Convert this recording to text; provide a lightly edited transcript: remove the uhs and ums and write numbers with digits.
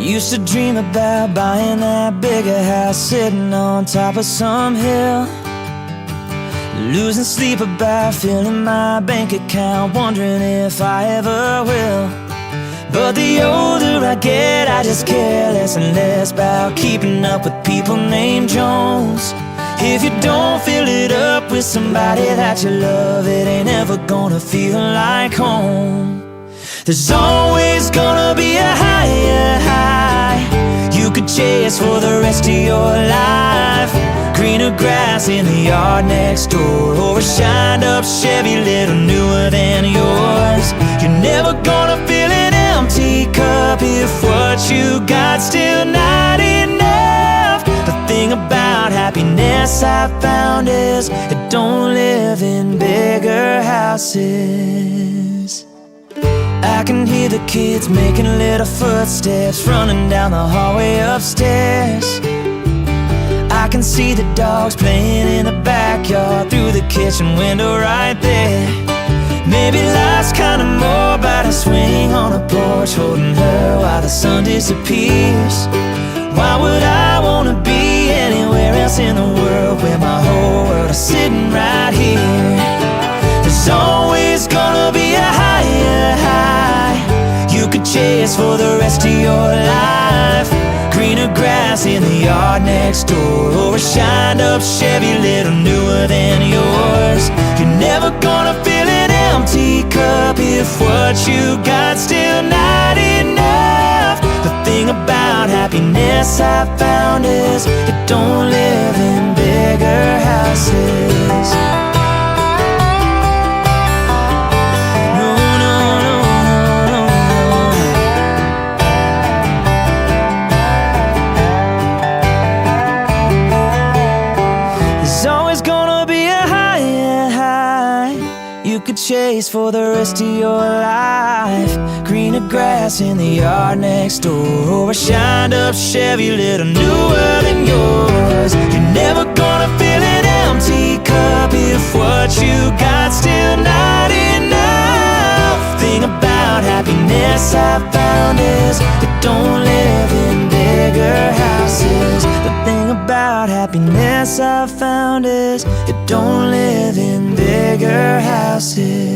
used to dream about buying that bigger house, sitting on top of some hill, losing sleep about filling my bank account, wondering if I ever will. But the older I get, I just care less and less about keeping up with people named Jones. If you don't fill it up with somebody that you love, it ain't ever gonna feel like home. There's always gonna be a higher high you could chase for the rest of your life. Greener grass in the yard next door, or a shined up Chevy little newer than yours. You're never gonna fill an empty cup if what you got still not enough. The thing about happiness I found is it don't live in bigger houses. I can hear the kids making little footsteps running down the hallway upstairs. I can see the dogs playing in the backyard through the kitchen window right there. Maybe life's kinda more about a swing on a porch, holding her while the sun disappears. Why would I wanna be anywhere else in the world where my whole world is sitting right here? There's always gonna be a higher high you could chase for the rest of your life. Greener grass in the yard next door, or a shined up Chevy little newer than yours. You're never gonna fill an empty cup if what you got still not enough. The thing about happiness I found is it don't live in bigger houses. You could chase for the rest of your life. Greener grass in the yard next door, or a shined up Chevy little newer than yours. You're never gonna fill an empty cup if what you got still not enough. Thing about happiness I found is it don't live in bigger houses. The thing about happiness I found is it don't live in bigger houses.